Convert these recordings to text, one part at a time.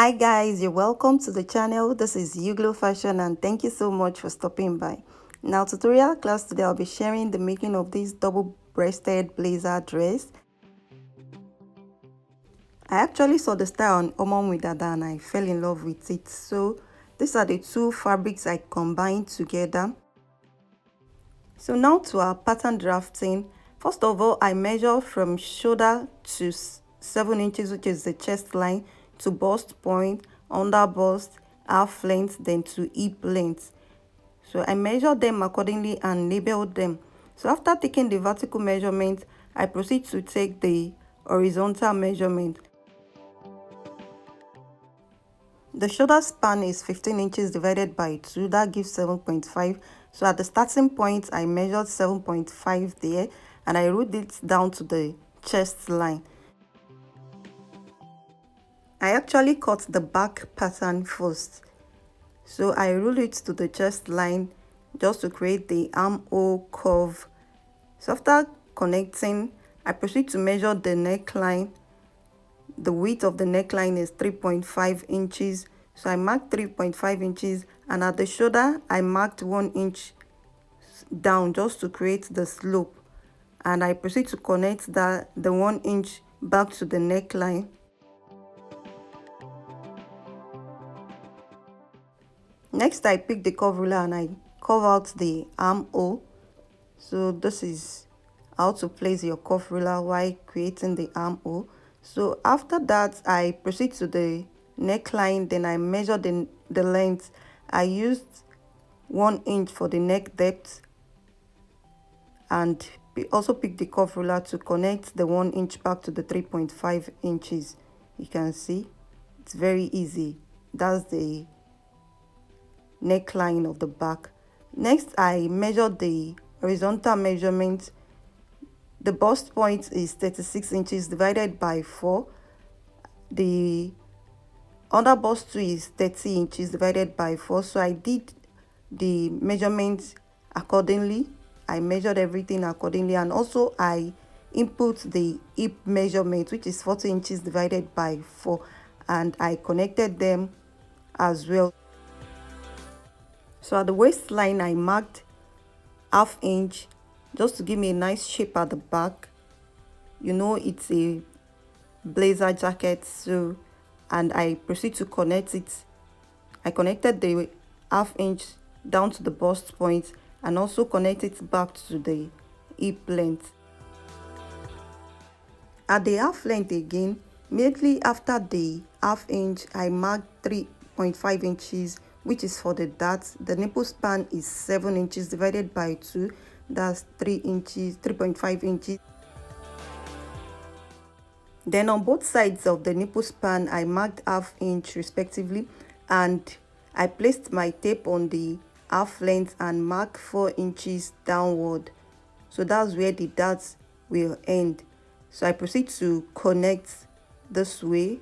Hi guys, you're welcome to the channel. This is Uglo Fashion and thank you so much for stopping by. Now tutorial class today I'll be sharing the making of this double-breasted blazer dress. I actually saw the style on Omon with Dada and I fell in love with it. So these are the two fabrics I combined together. So now to our pattern drafting. First of all, I measure from shoulder to 7 inches, which is the chest line, to bust point, under bust, half length, then to hip length. So I measure them accordingly and label them. So after taking the vertical measurement, I proceed to take the horizontal measurement. The shoulder span is 15 inches divided by 2, that gives 7.5. So at the starting point, I measured 7.5 there and I wrote it down to the chest line. I actually cut the back pattern first. So I rule it to the chest line just to create the armhole curve. So after connecting, I proceed to measure the neckline. The width of the neckline is 3.5 inches. So I marked 3.5 inches and at the shoulder, I marked 1 inch down just to create the slope. And I proceed to connect the 1 inch back to the neckline. Next, I pick the curve ruler and I curve out the armhole. So this is how to place your curve ruler while creating the armhole. So after that, I proceed to the neckline, then I measure the length. I used 1 inch for the neck depth and also pick the curve ruler to connect the 1 inch back to the 3.5 inches. You can see it's very easy. That's the neckline of the back. Next, I measure the horizontal measurement. The bust point is 36 inches divided by 4. The under bust 2 is 30 inches divided by 4. So I did the measurements accordingly. I measured everything accordingly and also I input the hip measurement, which is 40 inches divided by 4, and I connected them as well. So at the waistline, I marked ½ inch just to give me a nice shape at the back. You know, it's a blazer jacket, so and I proceed to connect it. I connected the ½ inch down to the bust point and also connect it back to the hip length. At the half length again, immediately after the ½ inch, I marked 3.5 inches, which is for the dart. The nipple span is 7 inches divided by 2, that's 3 inches, 3.5 inches. Then on both sides of the nipple span, I marked ½ inch respectively, and I placed my tape on the half length and marked 4 inches downward. So that's where the darts will end. So I proceed to connect this way.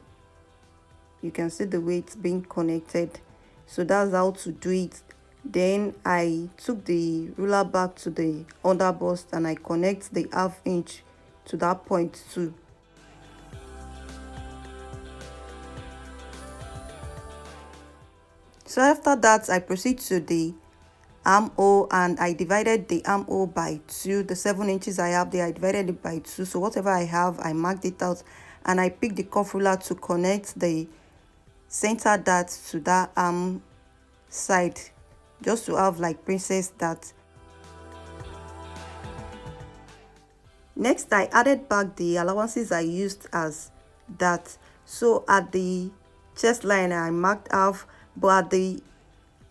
You can see the way it's being connected. So that's how to do it. Then I took the ruler back to the under bust and I connect the ½ inch to that point too. So after that, I proceed to the armhole and I divided the armhole by 2. The 7 inches I have there, I divided it by 2. So whatever I have, I marked it out and I picked the curve ruler to connect the center dart to that arm side, just to have like princess dart. Next, I added back the allowances I used as that. So at the chest line, I marked half, but at the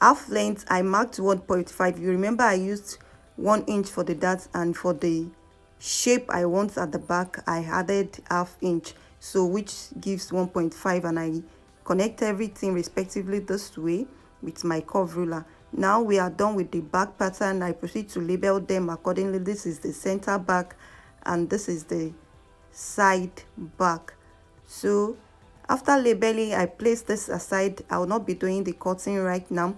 half length, I marked 1.5. You remember I used 1 inch for the dart, and for the shape I want at the back, I added ½ inch, so which gives 1.5, and I connect everything respectively this way with my curve ruler. Now we are done with the back pattern. I proceed to label them accordingly. This is the center back and this is the side back. So after labeling, I place this aside. I will not be doing the cutting right now.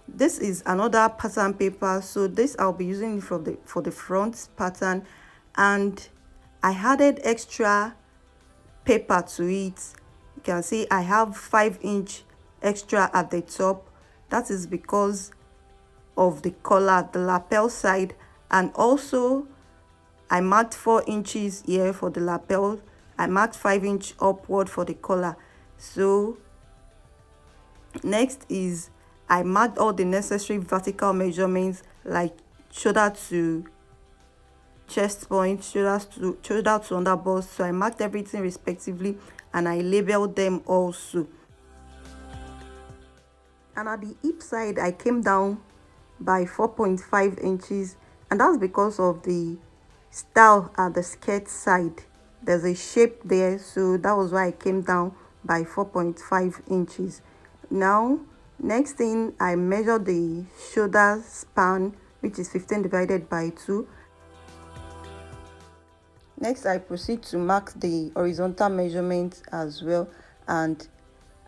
This is another pattern paper, so this I'll be using for the front pattern, and I added extra paper to it You can see I have 5-inch extra at the top. That is because of the collar, the lapel side, and also I marked 4 inches here for the lapel. I marked 5-inch upward for the collar. So next is I marked all the necessary vertical measurements like shoulder to chest point, shoulder to under bust. So I marked everything respectively and I labeled them also. And at the hip side, I came down by 4.5 inches, and that's because of the style at the skirt side. There's a shape there, so that was why I came down by 4.5 inches. Now, next thing, I measured the shoulder span, which is 15 divided by 2. Next, I proceed to mark the horizontal measurement as well, and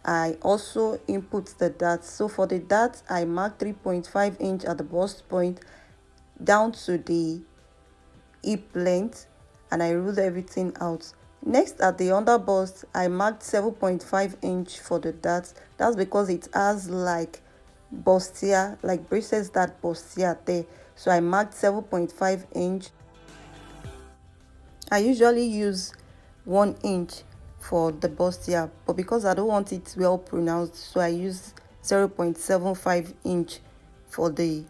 I also input the dart. So for the dart, I marked 3.5 inch at the bust point down to the hip length, and I ruled everything out. Next, at the under bust, I marked 7.5 inch for the dart. That's because it has like bustier, like braces that bustier there. So I marked 7.5 inch. I usually use 1 inch for the bustier, but because I don't want it well pronounced, so I use 0.75 inch for the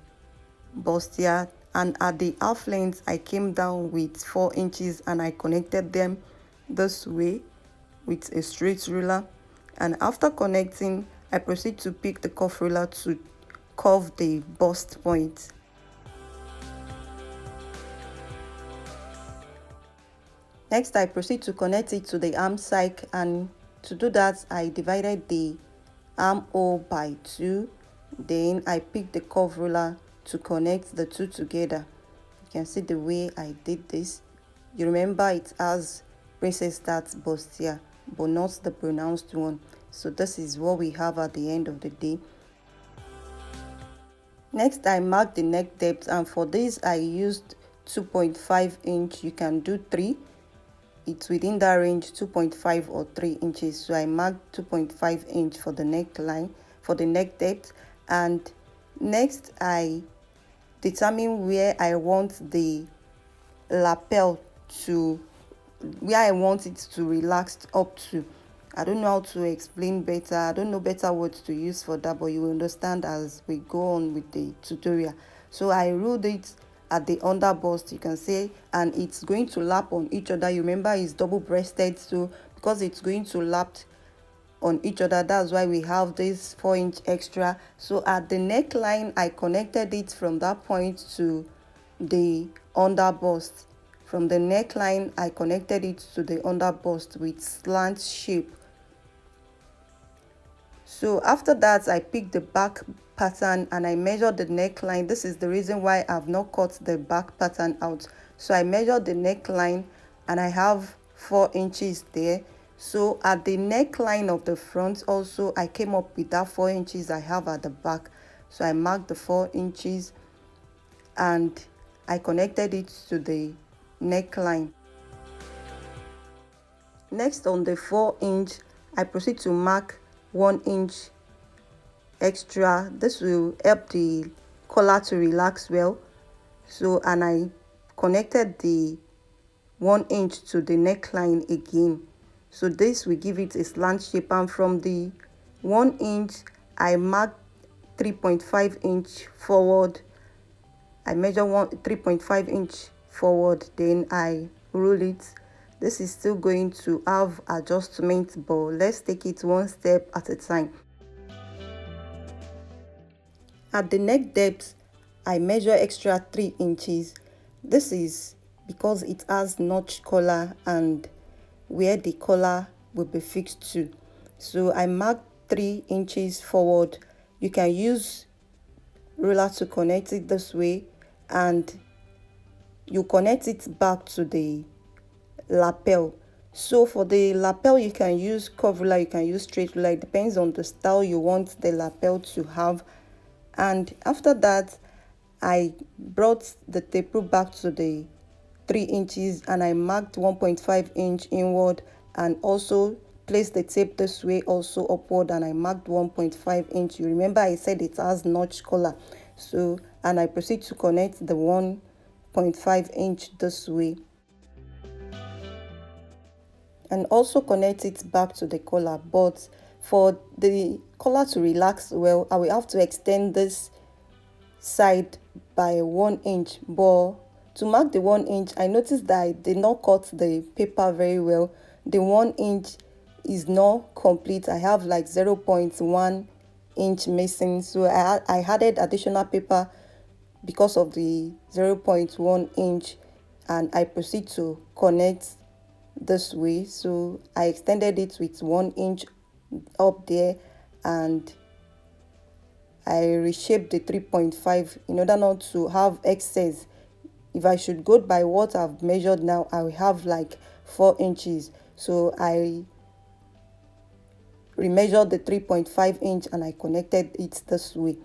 bustier. And at the half length, I came down with 4 inches and I connected them this way with a straight ruler. And after connecting, I proceed to pick the cuff ruler to curve the bust point. Next, I proceed to connect it to the arm side, and to do that, I divided the armhole by 2. Then I picked the curve ruler to connect the two together. You can see the way I did this. You remember it has braces that bustier, but not the pronounced one. So this is what we have at the end of the day. Next, I marked the neck depth, and for this I used 2.5 inch. You can do 3. It's within that range, 2.5 or 3 inches. So I marked 2.5 inch for the neckline, for the neck depth. And next, I determine where I want the lapel to, where I want it to relax up to. I don't know how to explain better. I don't know better words to use for that, but you will understand as we go on with the tutorial. So I ruled it at the under bust, you can say, and it's going to lap on each other. You remember it's double breasted, so because it's going to lap on each other, that's why we have this 4-inch extra. So at the neckline, I connected it from that point to the under bust. From the neckline, I connected it to the under bust with slant shape. So after that, I picked the back pattern and I measured the neckline. This is the reason why I've not cut the back pattern out. So I measured the neckline and I have 4 inches there. So at the neckline of the front also, I came up with that 4 inches I have at the back. So I marked the 4 inches and I connected it to the neckline. Next, on the 4-inch, I proceed to mark 1 inch extra. This will help the collar to relax well. So, and I connected the 1 inch to the neckline again. So this will give it a slant shape, and from the 1 inch I marked 3.5 inch forward. I measure 3.5 inch forward, then I roll it. This is still going to have adjustment, but let's take it one step at a time. At the neck depth, I measure extra 3 inches. This is because it has notch collar and where the collar will be fixed to. So I mark 3 inches forward. You can use ruler to connect it this way, and you connect it back to the lapel. So for the lapel, you can use curve ruler, you can use straight ruler. It depends on the style you want the lapel to have. And after that, I brought the tape rule back to the 3 inches and I marked 1.5 inch inward and also placed the tape this way also upward, and I marked 1.5 inch. You remember I said it has notch collar, so and I proceed to connect the 1.5 inch this way and also connect it back to the collar. But for the collar to relax well, I will have to extend this side by 1 inch. But to mark the 1 inch, I noticed that I did not cut the paper very well. The 1 inch is not complete. I have like 0.1 inch missing, so I added additional paper because of the 0.1 inch, and I proceed to connect this way. So I extended it with 1 inch up there, and I reshaped the 3.5 in order not to have excess. If I should go by what I've measured now, I will have like 4 inches. So I remeasured the 3.5 inch and I connected it this way.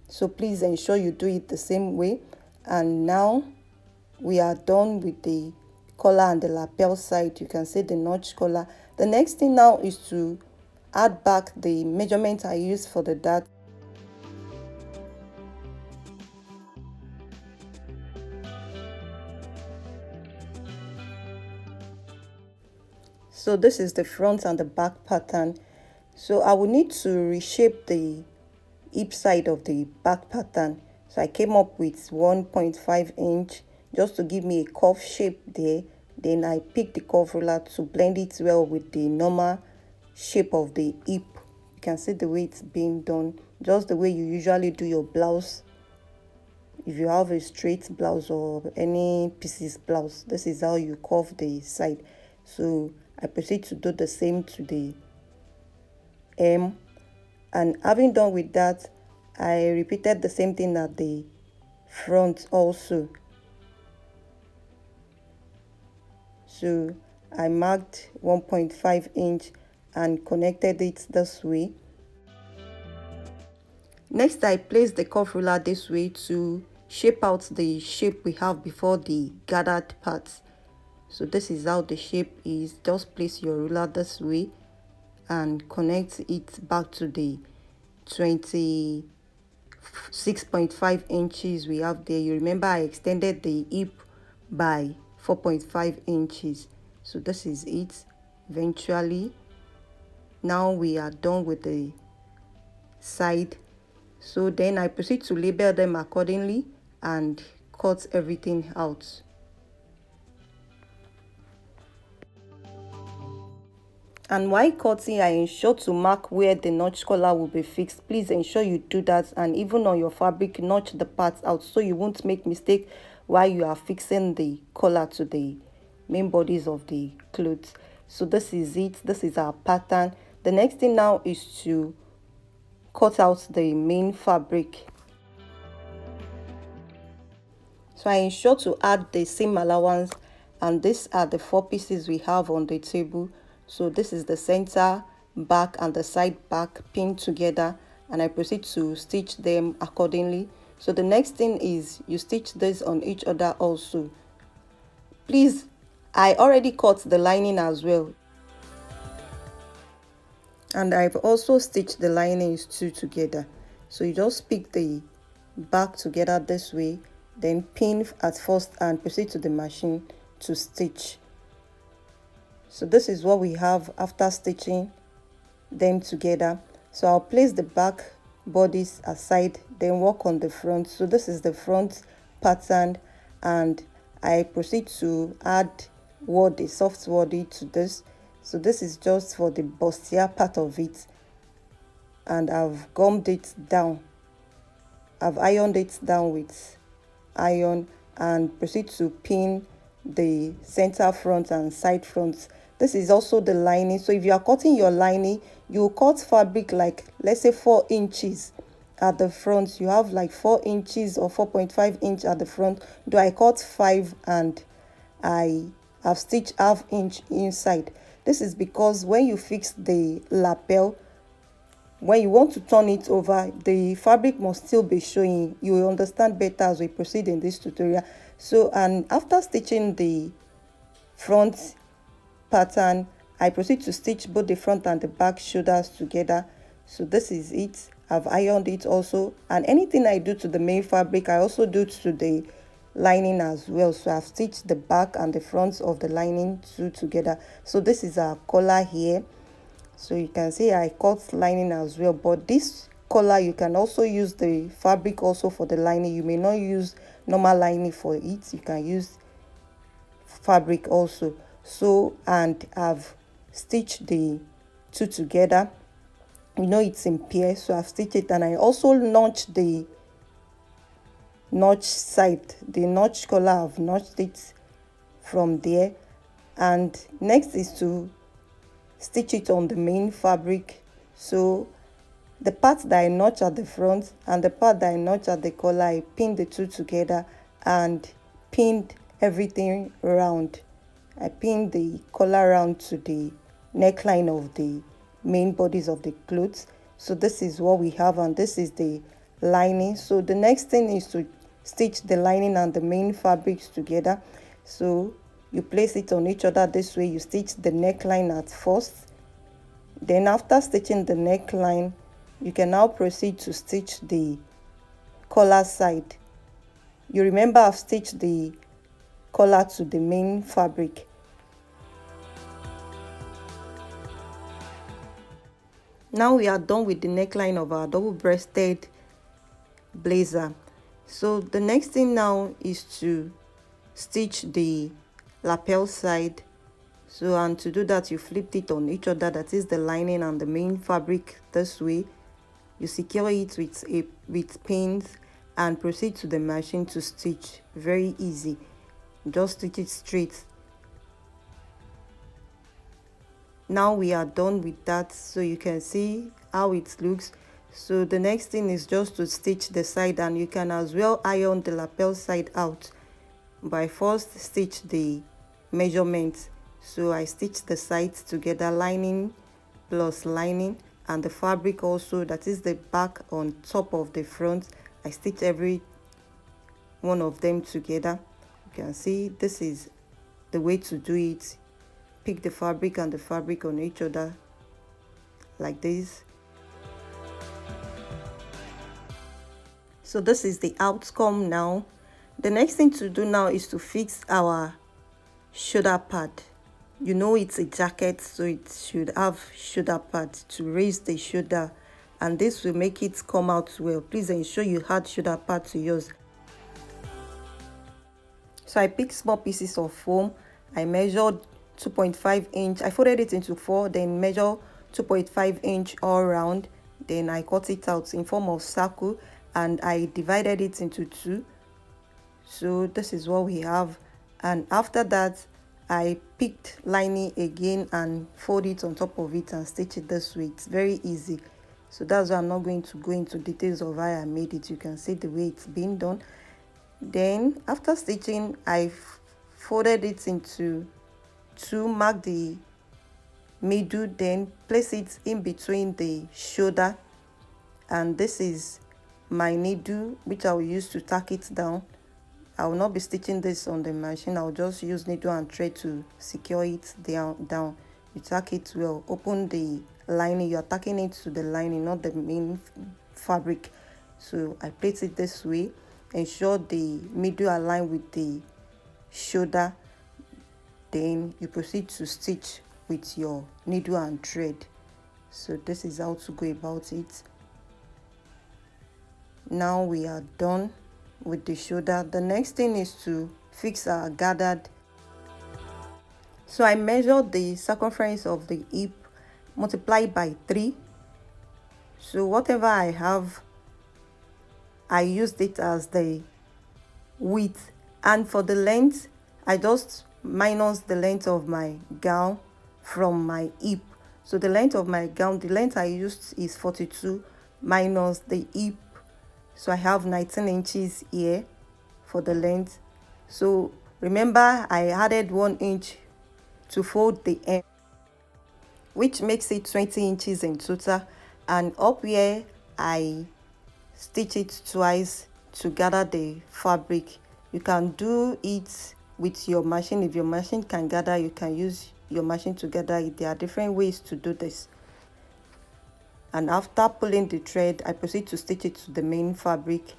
So please ensure you do it the same way. And now we are done with the collar and the lapel side. You can see the notch collar. The next thing now is to add back the measurement I used for the dart. So this is the front and the back pattern. So I will need to reshape the hip side of the back pattern. So I came up with 1.5 inch just to give me a curve shape there. Then I picked the curve ruler to blend it well with the normal shape of the hip. You can see the way it's being done, just the way you usually do your blouse. If you have a straight blouse or any pieces blouse, this is how you curve the side. So I proceed to do the same to the hem, and having done with that, I repeated the same thing at the front also. So I marked 1.5 inch and connected it this way. Next, I placed the curve ruler this way to shape out the shape we have before the gathered parts. So this is how the shape is. Just place your ruler this way and connect it back to the 26.5 inches we have there. You remember I extended the hip by 4.5 inches. So this is it. Eventually, now we are done with the side. So then I proceed to label them accordingly and cut everything out. And while cutting, I ensure to mark where the notch collar will be fixed. Please ensure you do that, and even on your fabric, notch the parts out so you won't make mistake while you are fixing the collar to the main bodies of the clothes. So this is it. This is our pattern. The next thing now is to cut out the main fabric. So I ensure to add the seam allowance, and these are the 4 pieces we have on the table. So this is the center, back and the side back pinned together, and I proceed to stitch them accordingly. So the next thing is you stitch this on each other also. Please, I already cut the lining as well, and I've also stitched the linings two together. So you just pick the back together this way, then pin at first and proceed to the machine to stitch. So this is what we have after stitching them together. So I'll place the back bodies aside, then work on the front. So this is the front pattern, and I proceed to add wording, soft wording to this. So this is just for the bustier part of it, and I've gummed it down. I've ironed it down with iron and proceed to pin the center front and side fronts. This is also the lining. So if you are cutting your lining, you cut fabric like, let's say, 4 inches at the front. You have like 4 inches or 4.5 inch at the front. Do I cut 5 and I have stitched ½ inch inside? This is because when you fix the lapel, when you want to turn it over, the fabric must still be showing. You will understand better as we proceed in this tutorial. So, and after stitching the front pattern I proceed to stitch both the front and the back shoulders together. So this is it. I've ironed it also, and anything I do to the main fabric I also do to the lining as well. So I've stitched the back and the front of the lining two together. So this is our collar here. So you can see I cut lining as well, but this collar you can also use the fabric also for the lining. You may not use normal lining for it, you can use fabric also. So, and I've stitched the two together. You know it's in pairs, so I've stitched it, and I also notched the notch side, the notch collar. I've notched it from there, and next is to stitch it on the main fabric. So the part that I notch at the front and the part that I notch at the collar, I pinned the two together and pinned everything around. I pinned the collar round to the neckline of the main bodies of the clothes. So this is what we have, and this is the lining. So the next thing is to stitch the lining and the main fabrics together. So you place it on each other this way. You stitch the neckline at first, then after stitching the neckline, you can now proceed to stitch the collar side. You remember I've stitched the collar to the main fabric. Now we are done with the neckline of our double-breasted blazer. So the next thing now is to stitch the lapel side. So, and to do that, you flipped it on each other, that is the lining and the main fabric this way. You secure it with pins and proceed to the machine to stitch. Very easy, just stitch it straight. Now we are done with that, so you can see how it looks. So the next thing is just to stitch the side, and you can as well iron the lapel side out by first stitch the measurements. So I stitched the sides together, lining plus lining, and the fabric also, that is the back on top of the front. I stitch every one of them together. You can see this is the way to do it. Pick the fabric and the fabric on each other like this. So this is the outcome now. The next thing to do now is to fix our shoulder pad. You know it's a jacket, so it should have shoulder pad to raise the shoulder, and this will make it come out well. Please ensure you add shoulder pad to yours. So I picked small pieces of foam. I measured 2.5 inch. I folded it into 4, then measure 2.5 inch all round. Then I cut it out in form of circle, and I divided it into 2. So this is what we have, and after that I picked lining again and fold it on top of it and stitch it this way. It's very easy. So that's why I'm not going to go into details of how I made it. You can see the way it's been done. Then after stitching, I folded it into 2, mark the middle, then place it in between the shoulder, and this is my needle which I will use to tack it down. I will not be stitching this on the machine. I'll just use needle and thread to secure it down. You tack it well. Open the lining. You are tacking it to the lining, not the main fabric. So I place it this way. Ensure the middle align with the shoulder. Then you proceed to stitch with your needle and thread. So this is how to go about it. Now we are done with the shoulder. The next thing is to fix our gathered. So I measured the circumference of the hip, multiply by 3. So whatever I have, I used it as the width, and for the length, I just minus the length of my gown from my hip. So the length of my gown, the length I used is 42 minus the hip. So I have 19 inches here for the length. So remember I added 1 inch to fold the hem, which makes it 20 inches in total. And up here I stitch it twice to gather the fabric. You can do it with your machine. If your machine can gather, you can use your machine together. There are different ways to do this. And after pulling the thread, I proceed to stitch it to the main fabric.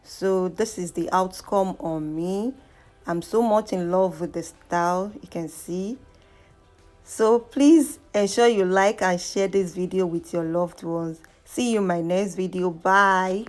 So this is the outcome on me. I'm so much in love with the style, you can see. So please ensure you like and share this video with your loved ones. See you in my next video. Bye.